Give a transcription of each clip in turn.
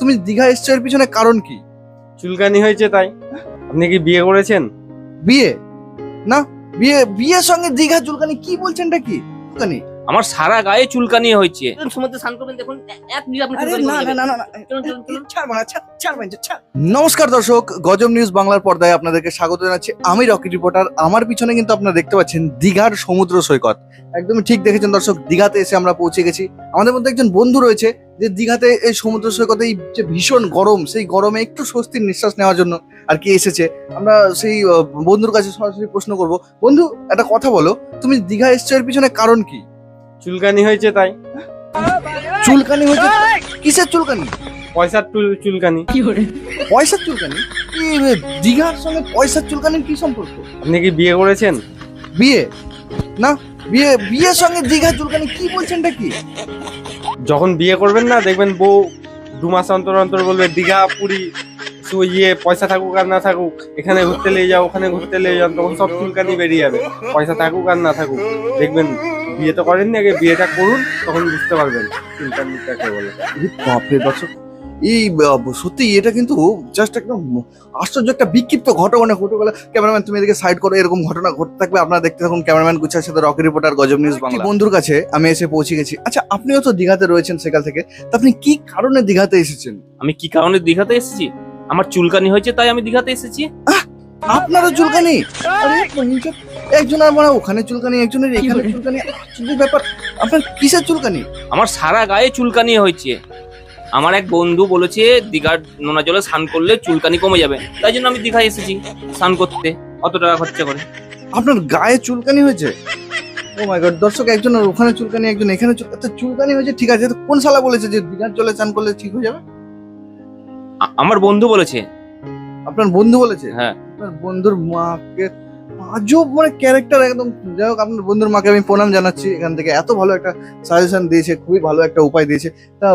তুমি দীঘা এসছো এর পিছনে কারণ কি? চুলকানি হয়েছে তাই। আপনি কি বিয়ে করেছেন? বিয়ে? না, বিয়ের সঙ্গে দীঘা চুলকানি কি বলছেন? এটা কি চুলকানি? আমার সারা গায়ে চুলকানি হয়েছে। সমুদ্রে স্নান করবেন, দেখুন এক মিনিট আপনি চুলকানি কমে যাবে। নমস্কার দর্শক, গজব নিউজ বাংলার পর্দায় আপনাদেরকে স্বাগত জানাচ্ছি। আমি রকি রিপোর্টার। আমার পিছনে কিন্তু আপনারা দেখতে পাচ্ছেন দীঘার সমুদ্র সৈকত। একদমই ঠিক দেখেছেন দর্শক, দীঘাতে এসে আমরা পৌঁছে গেছি। আমাদের মধ্যে একজন বন্ধু রয়েছে যে দীঘাতে এই সমুদ্র সৈকতে এই যে ভীষণ গরম, সেই গরমে একটু স্বস্তির নিঃশ্বাস নেওয়ার জন্য আর কি এসেছে। আমরা সেই বন্ধুর কাছে সরাসরি প্রশ্ন করব। বন্ধু, একটা কথা বলো, তুমি দীঘা এসছো এর পিছনে কারণ কি? চুলকানি হয়েছে তাই। চুলকানি হয়েছে? কিসের চুলকানি? পয়সার চুলকানি। পয়সার চুলকানি? দীঘার সঙ্গে পয়সার চুলকানির কি সম্পর্ক? আপনি কি বিয়ে করেছেন? বিয়ে? না, বিয়ের সঙ্গে দীঘার চুলকানি কি বলছেন? এটা কি? যখন বিয়ে করবেন না, দেখবেন বউ 2 মাস অন্তর অন্তর বলবে দীঘা পুরী পয়সা থাকুক আর না থাকুক, এখানে ঘুরতে নিয়ে যাও, ওখানে ঘুরতে নিয়ে যাও, তখন সব চুলকানি বেরিয়ে যাবে। পয়সা থাকুক আর না থাকুক, দেখবেন বিয়ে তো করেননি, আগে বিয়েটা করুন, তখন বুঝতে পারবেন চুলকানিটা কে বলে। বাপরে দর্শক, এই সত্যি এটা কিন্তু জাস্ট একদম আশ্চর্য একটা বিক্ষিপ্ত ঘটনা ঘটে গেল। ক্যামেরাম্যান তুমি এদিকে সাইড করো, এরকম ঘটনা ঘটতে থাকবে, আপনারা দেখতে থাকুন। ক্যামেরাম্যান গুচ্ছার সাথে রকি রিপোর্টার, গজব নিউজ বাংলা। বন্ধুর কাছে আমি এসে পৌঁছে গেছি। আচ্ছা, আপনিও তো দীঘাতে রয়েছেন সেকাল থেকে, তা আপনি কি কারণে দীঘাতে এসেছেন? আমি কি কারণে দীঘাতে এসেছি? আমার চুলকানি হয়েছে তাই আমি দীঘাতে এসেছি। আপনারও চুলকানি? আরে একজনের মানে ওখানে চুলকানি, একজনের এখানে চুলকানি। আশ্চর্য ব্যাপার। আপনার কিসের চুলকানি? আমার সারা গায়ে চুলকানি হয়েছে। আমার এক বন্ধু বলেছে দীঘার নোনা জলে স্নান করলে চুলকানি কমে যাবে, তাই জন্য আমি দীঘায় এসেছি স্নান করতে, অত টাকা খরচা করে। আপনার গায়ে চুলকানি হয়েছে? ও মাই গড দর্শক, একজন ওখানে চুলকানি, একজন এখানে চুলকানি হয়েছে। ঠিক আছে, তো কোন শালা বলেছে যে দীঘার জলে স্নান করলে ঠিক হয়ে যাবে? আমার বন্ধু বলেছে। আপনার বন্ধু বলেছে? হ্যাঁ। আপনার বন্ধুর মাকে আজব মানে ক্যারেক্টার একদম। যাই হোক, আপনার বন্ধুর মাকে আমি প্রণাম জানাচ্ছি এখান থেকে। এত ভালো একটা সাজেশন দিয়েছে, খুবই ভালো একটা উপায় দিয়েছে। তা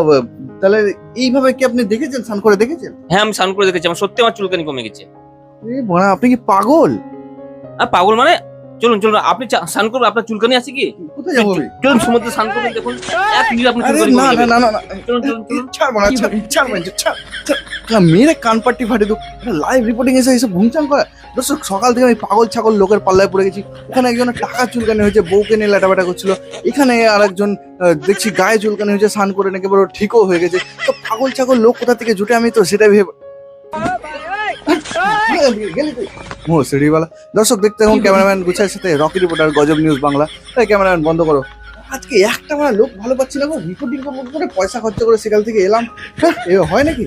তাহলে এইভাবে কি আপনি দেখেছেন, স্নান করে দেখেছেন? হ্যাঁ, আমি স্নান করে দেখেছি, আমার সত্যি আমার চুলকানি কমে গেছে। মানে আপনি কি পাগল? পাগল মানে? চলুন চলুন, আপনি স্নান করবেন, আপনার চুলকানি আছে কি? কোথায় যাবো আমি? চলুন সমুদ্রে স্নান করবেন, দেখুন এক মিনিট আপনি আরে চুলকানি না কমে না যাবে। না না না, চলুন চলুন চলুন। ছাড় মেরে কান পাট্টি ফাটে দু। লাইভ রিপোর্টিং এসে এসে ভুংচাং করা। দর্শক, সকাল থেকে আমি পাগল ছাগল লোকের পাল্লায় পড়ে গেছি। ওখানে একজনের টাকা চুলকানি হয়েছে, বউকে নিয়ে লাটাবাটা করছিল। এখানে আর একজন দেখছি গায়ে চুলকানি হয়েছে, স্নান করে নাকি বড় ঠিকও হয়ে গেছে। তো পাগল ছাগল লোক কোথা থেকে জুটে, আমি তো সেটাই ভেবে সিঁড়িওয়ালা। দর্শক দেখতে থাকুন ক্যামেরাম্যান গুছার সাথে রকি রিপোর্টার, গজব নিউজ বাংলা। তাই ক্যামেরাম্যান বন্ধ করো। আজকে একটা মানে লোক ভালো পাচ্ছি না, রিপোর্টিং করে পয়সা খরচা করে সেখান থেকে এলাম। হ্যাঁ, এ হয় নাকি?